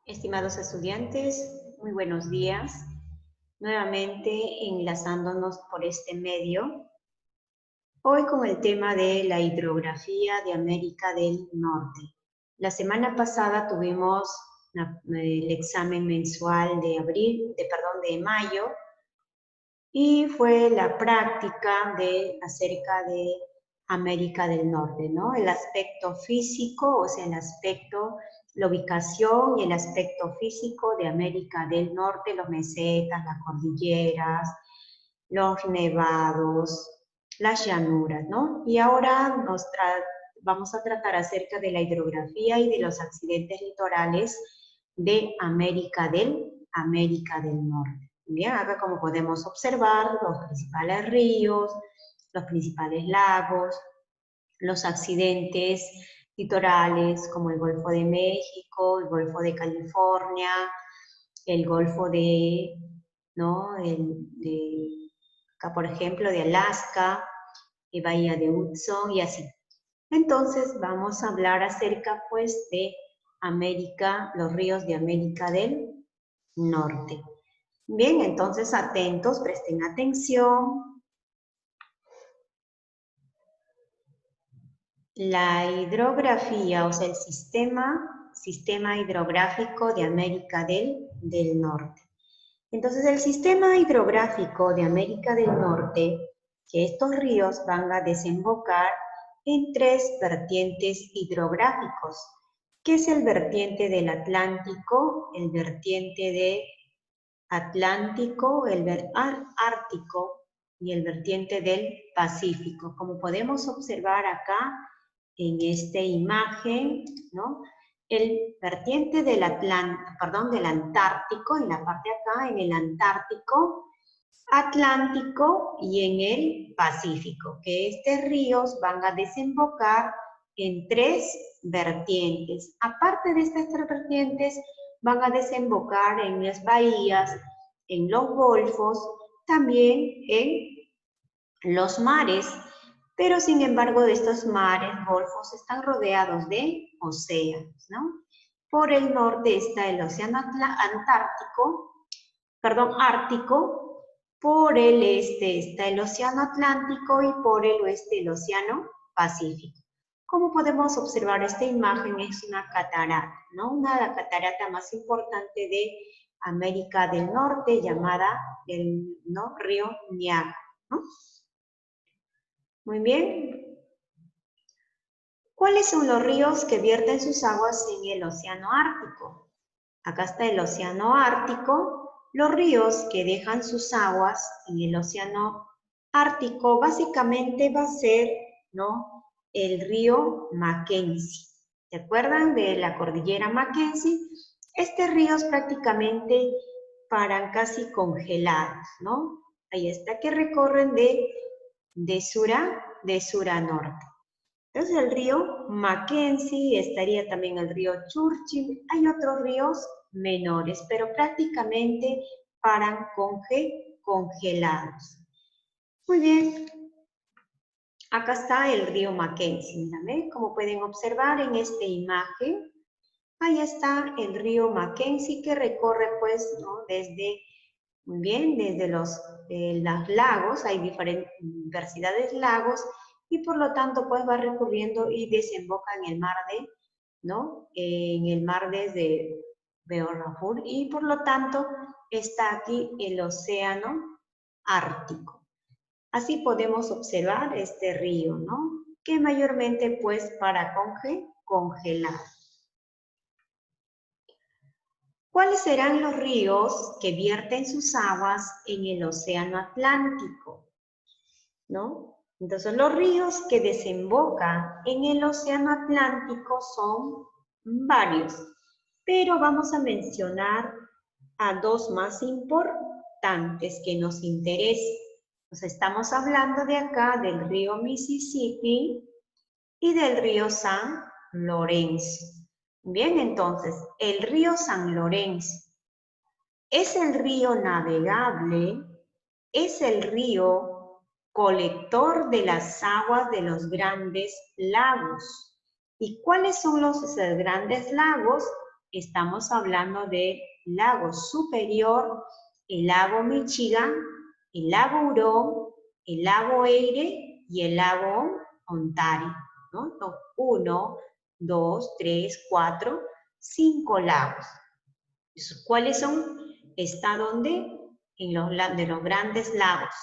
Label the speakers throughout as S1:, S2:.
S1: Estimados estudiantes, muy buenos días. Nuevamente enlazándonos por este medio, hoy con el tema de la hidrografía de América del Norte. La semana pasada tuvimos el examen mensual de mayo, y fue la práctica acerca de América del Norte, ¿no? El aspecto físico, o sea, la ubicación y el aspecto físico de América del Norte, los mesetas, las cordilleras, los nevados, las llanuras, ¿no? Y ahora vamos a tratar acerca de la hidrografía y de los accidentes litorales de América del Norte. Bien, acá como podemos observar, los principales ríos, los principales lagos, los accidentes litorales como el Golfo de México, el Golfo de California, el Golfo ¿no? Acá por ejemplo de Alaska, y Bahía de Hudson y así. Entonces vamos a hablar acerca pues de América, los ríos de América del Norte. Bien, entonces atentos, presten atención. La hidrografía, o sea, el sistema hidrográfico de América del Norte. Entonces, el sistema hidrográfico de América del Norte, que estos ríos van a desembocar en tres vertientes hidrográficos, que es el vertiente del Atlántico, el vertiente de Atlántico, el Ártico y el vertiente del Pacífico. Como podemos observar acá en esta imagen, ¿no? El vertiente del Antártico, en la parte de acá, en el Antártico, Atlántico y en el Pacífico, que estos ríos van a desembocar en tres vertientes. Aparte de estas tres vertientes, van a desembocar en las bahías, en los golfos, también en los mares, pero sin embargo de estos mares, golfos, están rodeados de océanos, ¿no? Por el norte está el océano Ártico, por el este está el océano Atlántico y por el oeste el océano Pacífico. Como podemos observar, esta imagen es una catarata, ¿no? La catarata más importante de América del Norte, llamada el río Niágara, ¿no? Muy bien. ¿Cuáles son los ríos que vierten sus aguas en el océano Ártico? Acá está el océano Ártico. Los ríos que dejan sus aguas en el océano Ártico básicamente va a ser, ¿no?, el río Mackenzie. ¿Se acuerdan de la cordillera Mackenzie? Estos ríos prácticamente paran casi congelados, ¿no? Ahí está, que recorren de sur a norte. Entonces el río Mackenzie, estaría también el río Churchill. Hay otros ríos menores, pero prácticamente paran congelados. Muy bien. Acá está el río Mackenzie, ¿ven? Como pueden observar en esta imagen, ahí está el río Mackenzie, que recorre pues, ¿no?, desde los lagos. Hay diferentes diversidades de lagos, y por lo tanto pues va recorriendo y desemboca en el mar en el mar desde Beornafur, y por lo tanto está aquí el océano Ártico. Así podemos observar este río, ¿no?, que mayormente pues para congelar. ¿Cuáles serán los ríos que vierten sus aguas en el océano Atlántico? ¿No? Entonces, los ríos que desembocan en el océano Atlántico son varios, pero vamos a mencionar a dos más importantes que nos interesan. Entonces, estamos hablando de acá del río Mississippi y del río San Lorenzo. Bien, entonces, el río San Lorenzo es el río navegable, es el río colector de las aguas de los grandes lagos. ¿Y cuáles son los grandes lagos? estamos hablando del lago Superior, el lago Michigan, el lago Hurón, el lago Erie y el lago Ontario, ¿no? 1, 2, 3, 4, 5 lagos. ¿Cuáles son? ¿Está dónde? En los grandes lagos.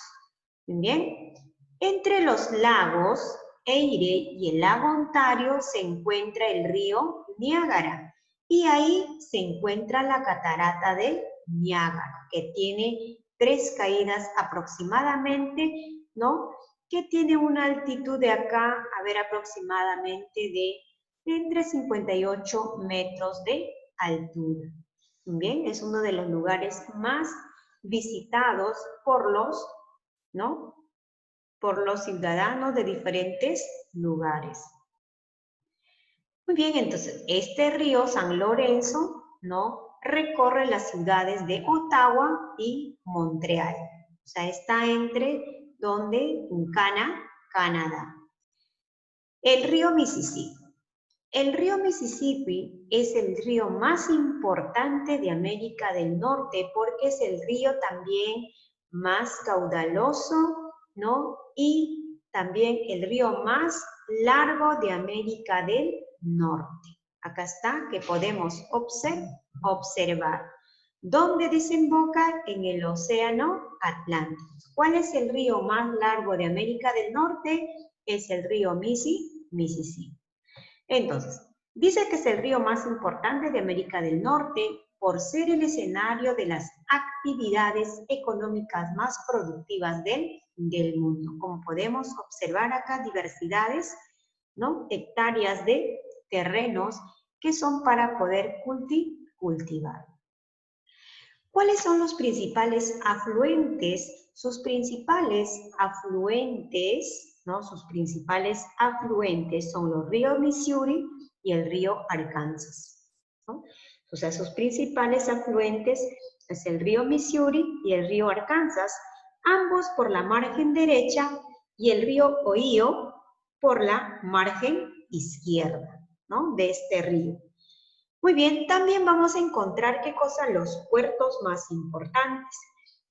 S1: ¿Bien? Entre los lagos Erie y el lago Ontario se encuentra el río Niágara. Y ahí se encuentra la catarata de Niágara, que tiene 3 caídas aproximadamente, ¿no? Que tiene una altitud de acá, a ver, aproximadamente de entre 58 metros de altura. Bien, es uno de los lugares más visitados por los, ¿no? Por los ciudadanos de diferentes lugares. Muy bien, entonces, este río San Lorenzo, ¿no? Recorre las ciudades de Ottawa y Montreal. O sea, está entre, ¿dónde? En Canadá. El río Mississippi. El río Mississippi es el río más importante de América del Norte porque es el río también más caudaloso, ¿no? Y también el río más largo de América del Norte. Acá está, que podemos observar. ¿Dónde desemboca? En el Océano Atlántico. ¿Cuál es el río más largo de América del Norte? Es el río Mississippi. Entonces, dice que es el río más importante de América del Norte por ser el escenario de las actividades económicas más productivas del mundo. Como podemos observar acá, diversidades, ¿no? Hectáreas de terrenos que son para poder cultivar. ¿Cuáles son los principales afluentes? Sus principales afluentes, ¿no? Sus principales afluentes son los ríos Missouri y el río Arkansas, ¿no? O sea, sus principales afluentes es el río Missouri y el río Arkansas, ambos por la margen derecha y el río Ohio por la margen izquierda, ¿no? De este río. Muy bien, también vamos a encontrar qué cosa, los puertos más importantes.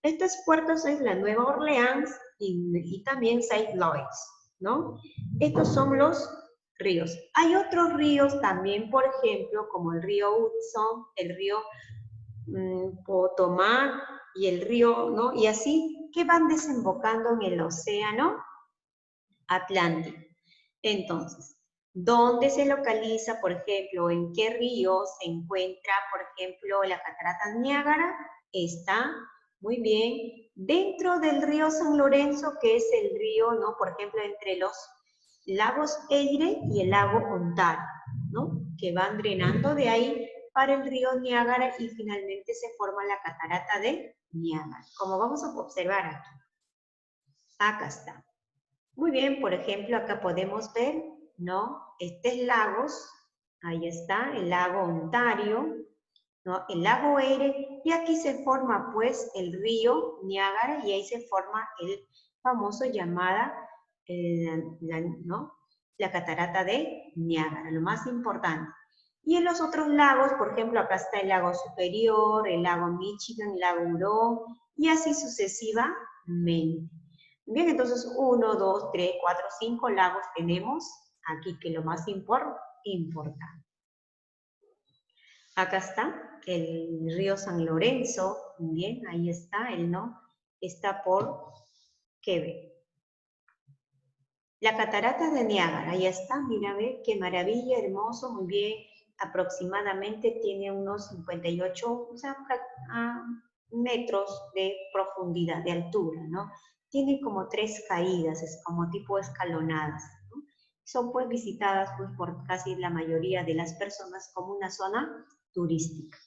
S1: Estos puertos es la Nueva Orleans y también St. Louis, ¿no? Estos son los ríos. Hay otros ríos también, por ejemplo, como el río Hudson, el río Potomac y el río, ¿no? Y así, que van desembocando en el Océano Atlántico. Entonces, ¿dónde se localiza, por ejemplo, en qué río se encuentra, por ejemplo, la catarata Niágara? Está, muy bien, dentro del río San Lorenzo, que es el río, ¿no? Por ejemplo, entre los lagos Erie y el lago Ontario, ¿no? Que van drenando de ahí para el río Niágara y finalmente se forma la catarata de Niágara, como vamos a observar aquí. Acá está. Muy bien, por ejemplo, acá podemos ver, ¿no? Este es lagos, ahí está, el lago Ontario, ¿no? El lago Erie, y aquí se forma pues el río Niágara y ahí se forma el famoso llamada, ¿no? La catarata de Niágara, lo más importante. Y en los otros lagos, por ejemplo, acá está el lago Superior, el lago Michigan, el lago Hurón, y así sucesivamente. Bien, entonces 1, 2, 3, 4, 5 lagos tenemos aquí, que lo más importante. Acá está el río San Lorenzo, bien, ahí está, él no, está por Quebec. La catarata de Niágara, ahí está, mira, ve, qué maravilla, hermoso, muy bien, aproximadamente tiene unos 58, o sea, metros de profundidad, de altura, ¿no? Tiene como 3 caídas, es como tipo escalonadas, ¿no? Son pues visitadas pues, por casi la mayoría de las personas como una zona turística.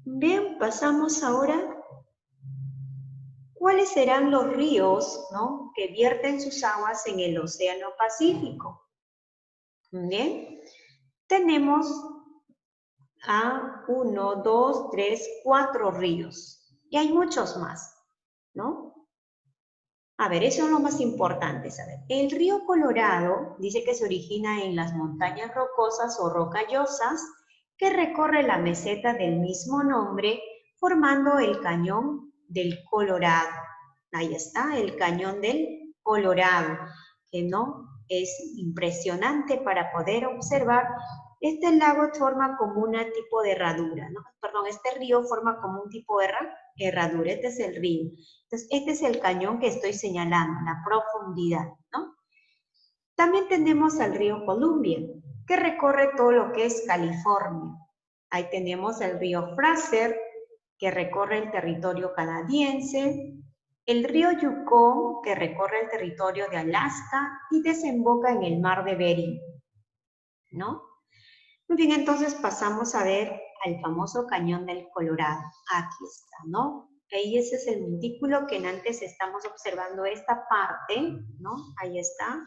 S1: Bien, pasamos ahora. ¿Cuáles serán los ríos, ¿no? Que vierten sus aguas en el Océano Pacífico? Bien, tenemos a 1, 2, 3, 4 ríos. Y hay muchos más, ¿no? A ver, eso es lo más importante saber. El río Colorado dice que se origina en las montañas rocosas o rocallosas que recorre la meseta del mismo nombre, formando el cañón del Colorado. Ahí está, el cañón del Colorado, que no es impresionante para poder observar. Este lago forma como una tipo de herradura, ¿no? Perdón, este río forma como un tipo de herradura. Este es el río. Entonces, este es el cañón que estoy señalando, la profundidad, ¿no? También tenemos al río Columbia, que recorre todo lo que es California. Ahí tenemos el río Fraser, que recorre el territorio canadiense, el río Yukon, que recorre el territorio de Alaska y desemboca en el mar de Bering, ¿no? Muy bien, entonces pasamos a ver al famoso cañón del Colorado. Aquí está, ¿no? Ahí ese es el montículo que antes estamos observando esta parte, ¿no? Ahí está.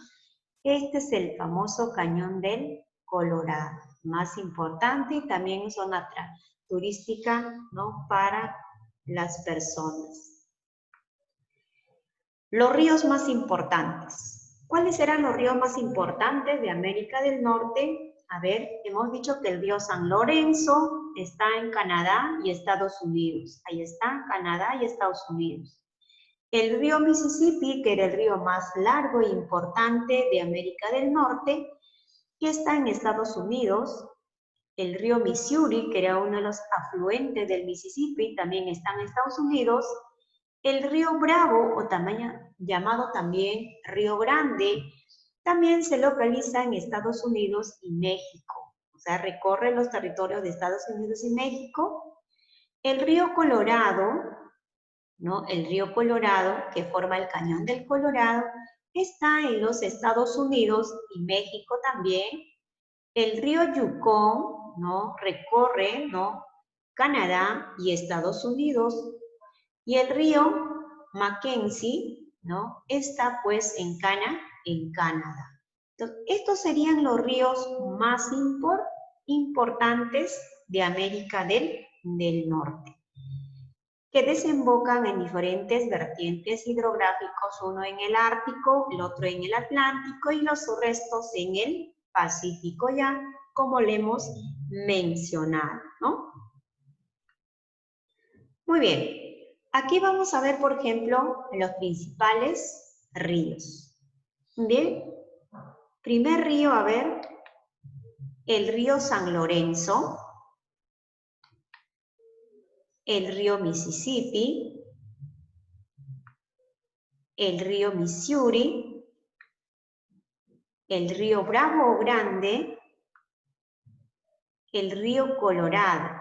S1: Este es el famoso cañón del Colorado, más importante y también zona turística, ¿no? Para las personas. Los ríos más importantes. ¿Cuáles eran los ríos más importantes de América del Norte? A ver, hemos dicho que el río San Lorenzo está en Canadá y Estados Unidos. Ahí está, Canadá y Estados Unidos. El río Mississippi, que era el río más largo e importante de América del Norte, que está en Estados Unidos. El río Missouri, que era uno de los afluentes del Mississippi, también está en Estados Unidos. El río Bravo, o llamado también Río Grande, también se localiza en Estados Unidos y México. O sea, recorre los territorios de Estados Unidos y México. El río Colorado, ¿no? El río Colorado, que forma el cañón del Colorado, está en los Estados Unidos y México también. El río Yukon, ¿no? Recorre, ¿no? Canadá y Estados Unidos. Y el río Mackenzie, ¿no? Está pues en Canadá. Entonces, estos serían los ríos más importantes de América del Norte, que desembocan en diferentes vertientes hidrográficos, uno en el Ártico, el otro en el Atlántico y los restos en el Pacífico, ya como le hemos mencionado, ¿no? Muy bien, aquí vamos a ver, por ejemplo, los principales ríos. Bien, primer río, a ver, el río San Lorenzo, el río Mississippi, el río Missouri, el río Bravo o Grande, el río Colorado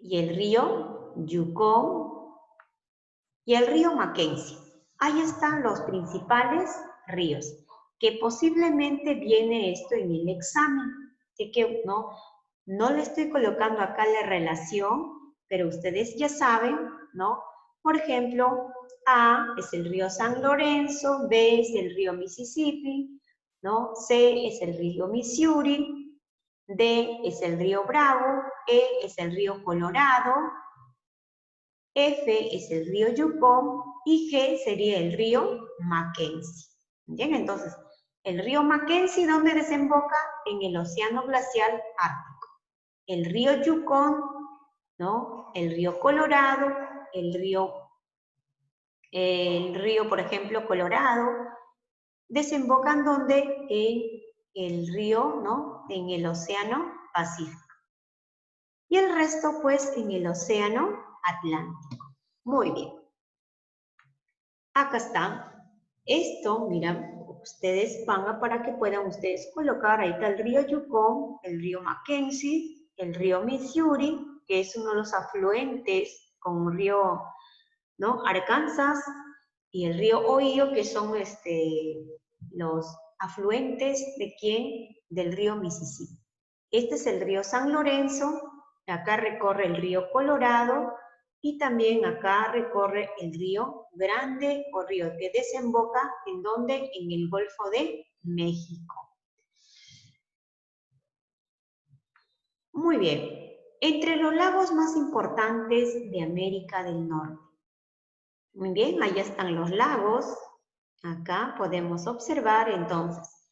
S1: y el río Yukon y el río Mackenzie. Ahí están los principales ríos, que posiblemente viene esto en el examen. Así que no le estoy colocando acá la relación, pero ustedes ya saben, ¿no? Por ejemplo, A es el río San Lorenzo, B es el río Mississippi, ¿no? C es el río Missouri, D es el río Bravo, E es el río Colorado, F es el río Yukon y G sería el río Mackenzie. Bien, entonces, el río Mackenzie, ¿dónde desemboca? En el océano glacial ártico. El río Yukon, ¿no? El río Colorado, el río, por ejemplo, Colorado, desembocan ¿dónde? En el río, ¿no? En el océano Pacífico. Y el resto, pues, en el océano Atlántico. Muy bien. Acá está. Esto, mira, ustedes van para que puedan ustedes colocar, ahí está el río Yukon, el río Mackenzie, el río Missouri, que es uno de los afluentes con un río, ¿no? Arkansas, y el río Ohio, que son los afluentes de ¿quién? Del río Mississippi. Este es el río San Lorenzo, acá recorre el río Colorado, y también acá recorre el río Grande o río que desemboca en donde, en el Golfo de México. Muy bien, entre los lagos más importantes de América del Norte. Muy bien, ahí están los lagos. Acá podemos observar entonces.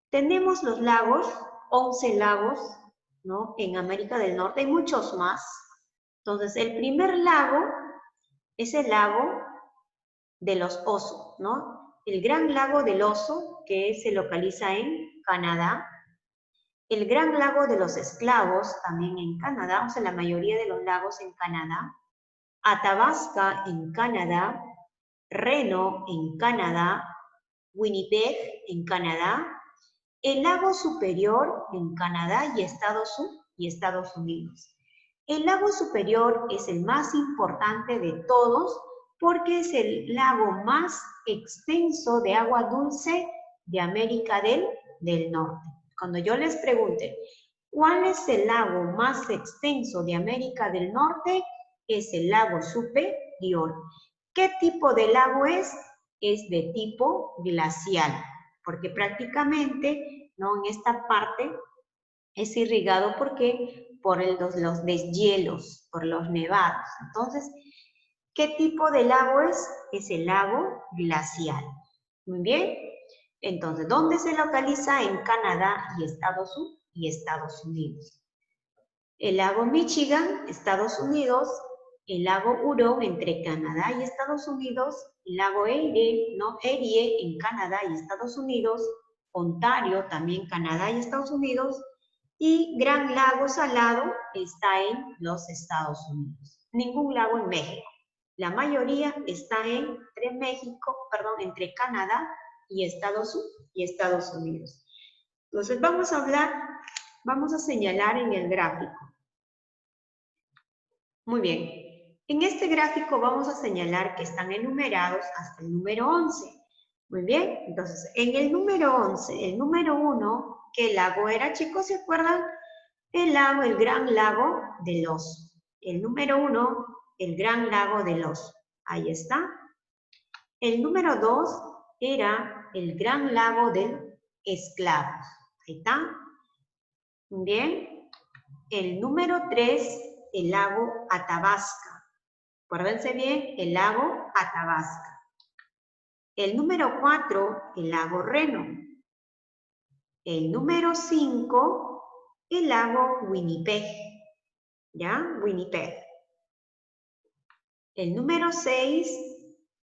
S1: Tenemos los lagos 11 lagos, ¿no? En América del Norte hay muchos más. Entonces, el primer lago es el lago de los Osos, ¿no? El Gran Lago del Oso, que se localiza en Canadá. El Gran Lago de los Esclavos, también en Canadá, o sea, la mayoría de los lagos en Canadá. Athabasca en Canadá. Reno en Canadá. Winnipeg en Canadá. El lago Superior en Canadá y Estados Unidos. El lago Superior es el más importante de todos porque es el lago más extenso de agua dulce de América del Norte. Cuando yo les pregunte, ¿cuál es el lago más extenso de América del Norte? Es el lago Superior. ¿Qué tipo de lago es? Es de tipo glacial, porque prácticamente, ¿no? En esta parte es irrigado porque por los deshielos, por los nevados. Entonces, ¿qué tipo de lago es? Es el lago glacial. Muy bien. Entonces, ¿dónde se localiza? En Canadá y Estados Unidos. El lago Michigan, Estados Unidos. El lago Hurón entre Canadá y Estados Unidos. El lago Erie, ¿no? Erie en Canadá y Estados Unidos. Ontario, también Canadá y Estados Unidos. Y Gran Lago Salado está en los Estados Unidos. Ningún lago en México. La mayoría está entre Canadá y Estados Unidos. Entonces vamos a señalar en el gráfico. Muy bien. En este gráfico vamos a señalar que están enumerados hasta el número 11. Muy bien. Entonces, en el número 11, el número 1, ¿qué lago era, chicos? ¿Se acuerdan? El Gran Lago del Oso. El número 1, el Gran Lago del Oso. Ahí está. El número 2 era el Gran Lago del Esclavos. Ahí está. Bien. El número 3, el lago Athabasca. Acuérdense bien, el lago Athabasca. El número 4, el lago Reno. El número 5, el lago Winnipeg. ¿Ya? Winnipeg. El número 6,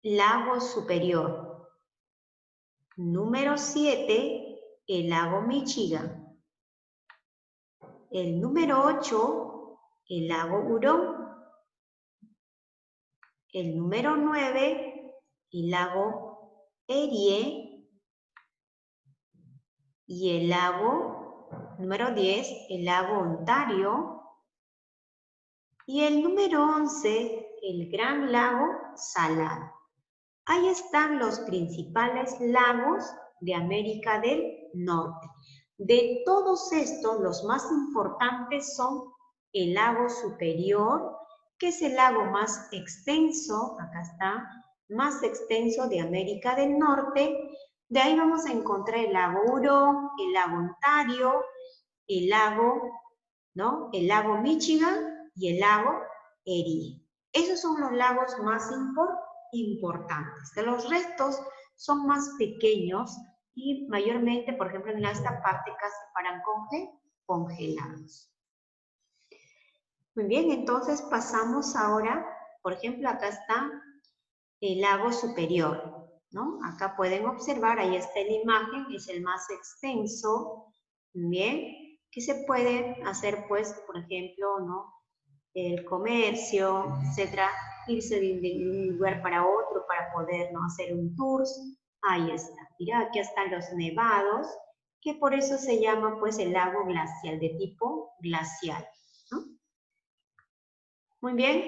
S1: lago Superior. Número 7, el lago Michigan. El número 8, el lago Hurón. El número 9, el lago Erie. Y el lago, número 10, el lago Ontario. Y el número 11, el Gran Lago Salado. Ahí están los principales lagos de América del Norte. De todos estos, los más importantes son el lago Superior, que es el lago más extenso, acá está, más extenso de América del Norte. De ahí vamos a encontrar el lago Hurón, el lago Ontario, el lago, ¿no? El lago Michigan y el lago Erie. Esos son los lagos más importantes. De los restos son más pequeños y mayormente, por ejemplo, en esta parte casi paran congelados. Muy bien, entonces pasamos ahora, por ejemplo, acá está el lago Superior, ¿no? Acá pueden observar, ahí está la imagen, es el más extenso, bien, que se puede hacer, pues, por ejemplo, ¿no? El comercio, etcétera, irse de un lugar para otro para poder, ¿no? Hacer un tour. Ahí está. Mira, aquí están los nevados, que por eso se llama, pues, el lago glacial, de tipo glacial, ¿no? Muy bien.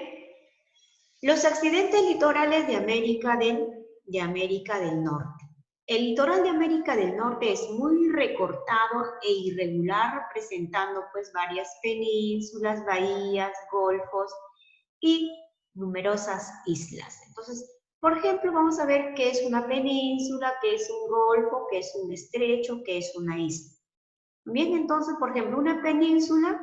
S1: Los accidentes litorales de América del Norte. El litoral de América del Norte es muy recortado e irregular, presentando pues varias penínsulas, bahías, golfos y numerosas islas. Entonces, por ejemplo, vamos a ver qué es una península, qué es un golfo, qué es un estrecho, qué es una isla. Bien, entonces, por ejemplo, una península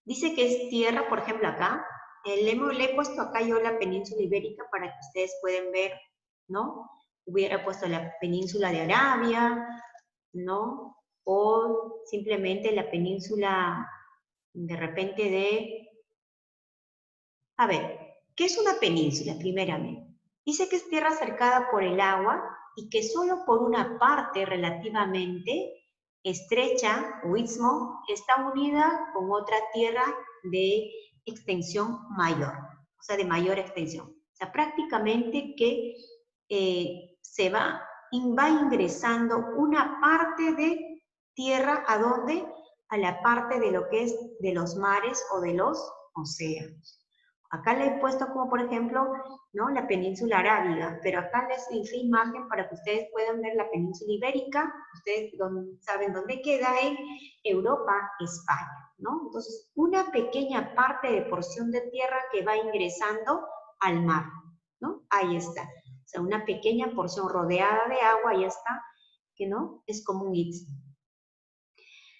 S1: dice que es tierra, por ejemplo, acá. Le he puesto acá yo la península ibérica para que ustedes puedan ver, ¿no? Hubiera puesto la península de Arabia, ¿no? o simplemente la península de repente de... A ver, ¿qué es una península primeramente? Dice que es tierra cercada por el agua y que solo por una parte relativamente estrecha o istmo está unida con otra tierra de extensión mayor, o sea, de mayor extensión. O sea, prácticamente que va ingresando una parte de tierra, ¿a dónde? A la parte de lo que es de los mares o de los océanos. Acá le he puesto como, por ejemplo, ¿no? La península arábiga, pero acá les hice imagen para que ustedes puedan ver la península ibérica. Ustedes saben dónde queda, en Europa, España, ¿no? Entonces, una pequeña parte de porción de tierra que va ingresando al mar, ¿no? Ahí está. O sea, una pequeña porción rodeada de agua, ahí está, que no, es como un istmo.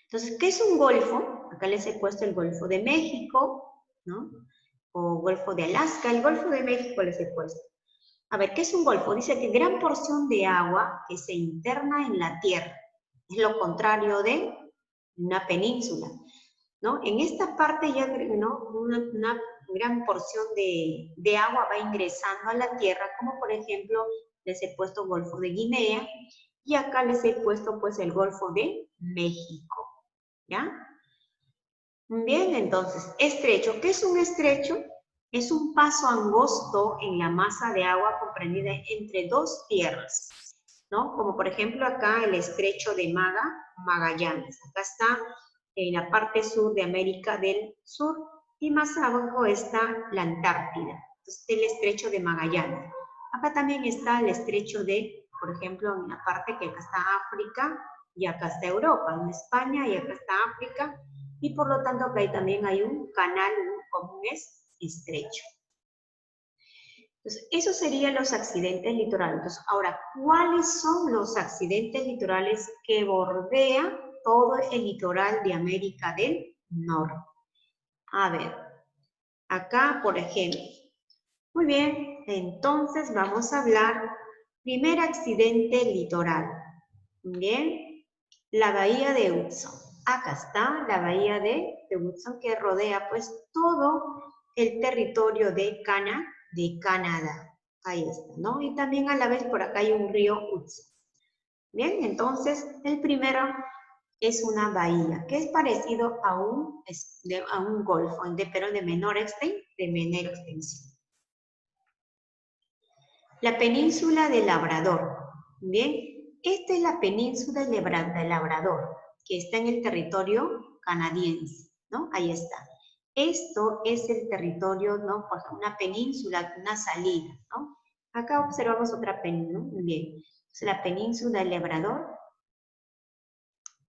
S1: Entonces, ¿qué es un golfo? Acá les he puesto el Golfo de México, ¿no? O Golfo de Alaska, el Golfo de México les he puesto. A ver, ¿qué es un golfo? Dice que gran porción de agua que se interna en la tierra. Es lo contrario de una península, ¿no? En esta parte ya, ¿no? Una gran porción de agua va ingresando a la tierra, como por ejemplo, les he puesto Golfo de Guinea, y acá les he puesto pues el Golfo de México, ¿ya? Bien, entonces, estrecho. ¿Qué es un estrecho? Es un paso angosto en la masa de agua comprendida entre dos tierras, ¿no? Como por ejemplo acá el estrecho de Magallanes. Acá está en la parte sur de América del Sur y más abajo está la Antártida. Entonces, el estrecho de Magallanes. Acá también está el estrecho de, por ejemplo, en la parte que acá está África y acá está Europa, en España y acá está África. Y por lo tanto acá también hay un canal común estrecho. Entonces, esos serían los accidentes litorales. Entonces, ahora, ¿cuáles son los accidentes litorales que bordean todo el litoral de América del Norte? A ver, acá, por ejemplo. Muy bien, entonces vamos a hablar. Primer accidente litoral. Bien, la bahía de Hudson. Acá está la bahía de Hudson que rodea pues todo el territorio de Canadá. Ahí está, ¿no? Y también a la vez por acá hay un río Hudson. Bien, entonces el primero es una bahía, que es parecido a un golfo, pero de menor extensión. La península de Labrador. Bien, esta es la península de Labrador, que está en el territorio canadiense, ¿no? Ahí está. Esto es el territorio, ¿no? Pues una península, una salida, ¿no? Acá observamos otra península, ¿no? Bien. Entonces, la península de Labrador.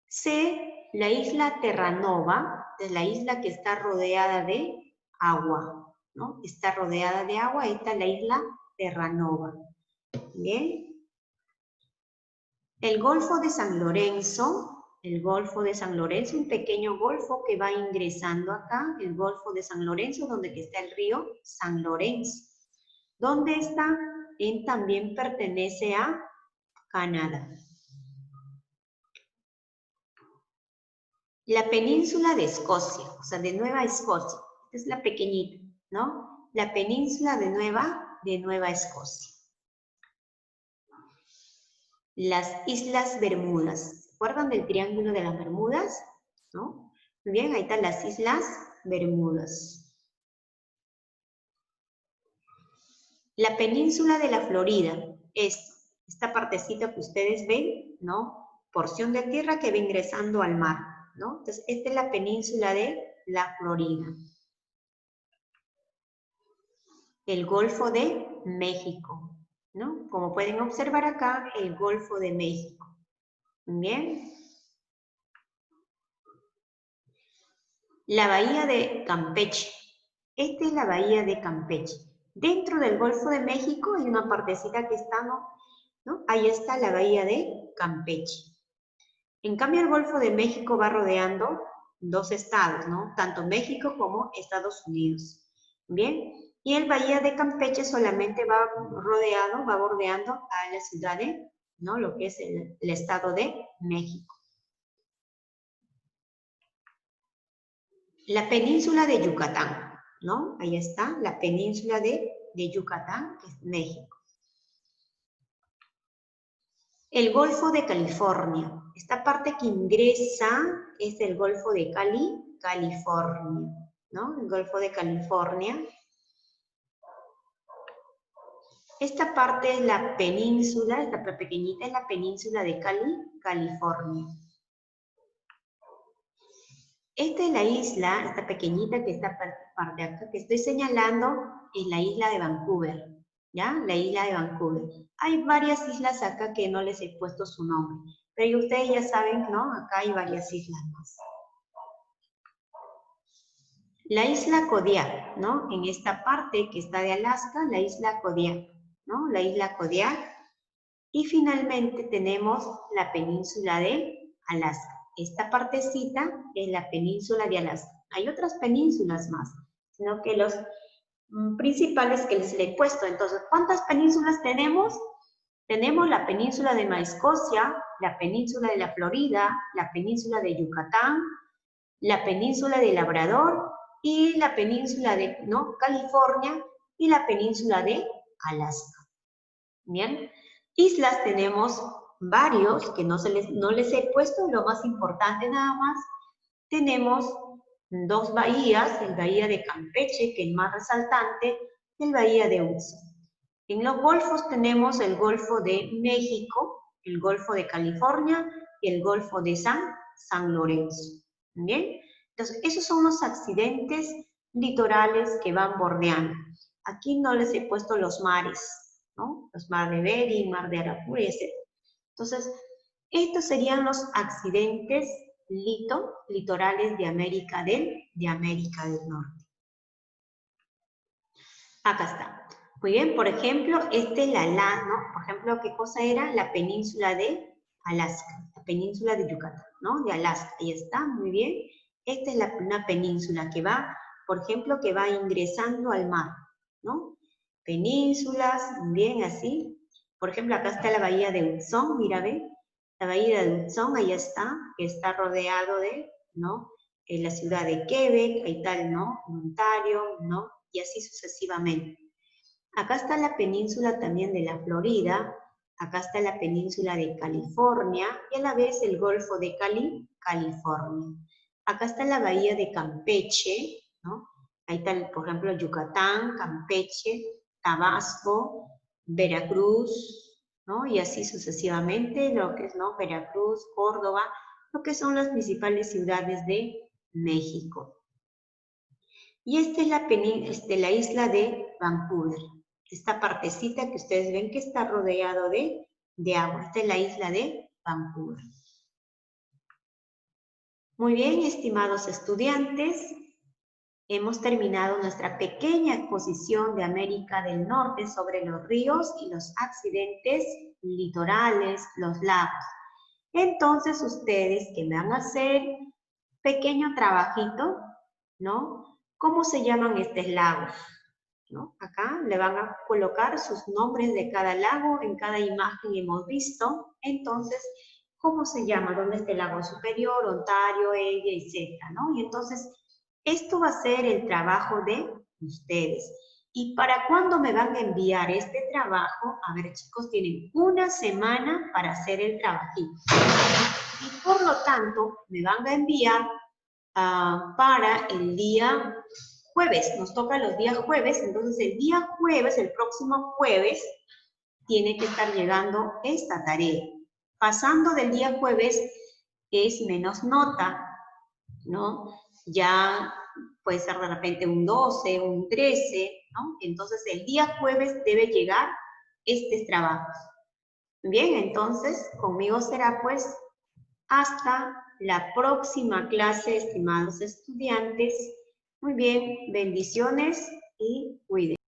S1: C, la isla Terranova, es la isla que está rodeada de agua, ¿no? Está rodeada de agua, ahí está la isla Terranova. Bien. El Golfo de San Lorenzo, un pequeño golfo que va ingresando acá, el Golfo de San Lorenzo, donde está el río San Lorenzo. ¿Dónde está? También pertenece a Canadá. La península de Escocia, o sea, de Nueva Escocia. Esta es la pequeñita, ¿no? La península de Nueva Escocia. Las Islas Bermudas. ¿Se acuerdan del Triángulo de las Bermudas? ¿No? Muy bien, ahí están las Islas Bermudas. La península de la Florida. Esta partecita que ustedes ven, ¿no? Porción de tierra que va ingresando al mar, ¿no? Entonces, esta es la península de la Florida. El Golfo de México, ¿no? Como pueden observar acá, el Golfo de México. Bien. La bahía de Campeche. Esta es la bahía de Campeche. Dentro del Golfo de México hay una partecita que está, ¿no? Ahí está la bahía de Campeche. En cambio, el Golfo de México va rodeando dos estados, ¿no? Tanto México como Estados Unidos. Bien. Y el bahía de Campeche solamente va bordeando a la ciudad de, ¿no? Lo que es el estado de México. La península de Yucatán, ¿no? Ahí está, la península de Yucatán, que es México. El Golfo de California. Esta parte que ingresa es el Golfo de California, ¿no? El Golfo de California. Esta parte es la península, esta pequeñita es la península de California. Esta es la isla, esta pequeñita que está parte acá, que estoy señalando, es la isla de Vancouver, ¿ya? La isla de Vancouver. Hay varias islas acá que no les he puesto su nombre, pero ustedes ya saben, ¿no? Acá hay varias islas más. La isla Kodiak, ¿no? En esta parte que está de Alaska, la isla Kodiak, ¿no? La isla Kodiak. Y finalmente tenemos la península de Alaska. Esta partecita es la península de Alaska. Hay otras penínsulas más, sino que los principales que les he puesto. Entonces, ¿cuántas penínsulas tenemos? Tenemos la península de Nueva Escocia, la península de la Florida, la península de Yucatán, la península de Labrador y la península de California y la península de Alaska. Bien, islas tenemos varios que no les he puesto, lo más importante nada más. Tenemos dos bahías, el bahía de Campeche, que es el más resaltante, y el bahía de Hudson. En los golfos tenemos el Golfo de México, el Golfo de California y el Golfo de San Lorenzo. ¿Bien? Entonces, esos son los accidentes litorales que van bordeando. Aquí no les he puesto los mares, ¿no? Los mares de Bering, mar de Arafura, etc. Entonces, estos serían los accidentes litorales de América del Norte. Acá está. Muy bien, por ejemplo, este es ¿no? Por ejemplo, ¿qué cosa era? La península de Alaska, la península de Yucatán, ¿no? De Alaska, ahí está, muy bien. Esta es una península que va, por ejemplo, que va ingresando al mar, ¿no? Penínsulas, bien, así. Por ejemplo, acá está la bahía de Hudson, mira, ¿ven? La bahía de Hudson, ahí está, que está rodeado de, ¿no? En la ciudad de Quebec, ahí está, ¿no? Ontario, ¿no? Y así sucesivamente. Acá está la península también de la Florida, acá está la península de California y a la vez el Golfo de California. Acá está la bahía de Campeche, ¿no? Ahí está, por ejemplo, Yucatán, Campeche, Tabasco, Veracruz, ¿no? Y así sucesivamente, lo que es, ¿no? Veracruz, Córdoba, lo que son las principales ciudades de México. Y esta es la isla de Vancouver. Esta partecita que ustedes ven que está rodeado de agua. Esta es la isla de Vancouver. Muy bien, estimados estudiantes, hemos terminado nuestra pequeña exposición de América del Norte sobre los ríos y los accidentes litorales, los lagos. Entonces, ustedes que me van a hacer pequeño trabajito, ¿no? ¿Cómo se llaman estos lagos? ¿No? Acá le van a colocar sus nombres de cada lago, en cada imagen hemos visto. Entonces, ¿cómo se llama? ¿Dónde está el lago superior, Ontario, Erie, etcétera, ¿no? Y entonces, esto va a ser el trabajo de ustedes. ¿Y para cuándo me van a enviar este trabajo? A ver, chicos, tienen una semana para hacer el trabajito. Y por lo tanto, me van a enviar para el día jueves, nos toca los días jueves, entonces el día jueves, el próximo jueves, tiene que estar llegando esta tarea. Pasando del día jueves es menos nota, ¿no? Ya puede ser de repente un 12, un 13, ¿no? Entonces el día jueves debe llegar estos trabajos. Bien, entonces conmigo será pues hasta la próxima clase, estimados estudiantes. Muy bien, bendiciones y cuídense.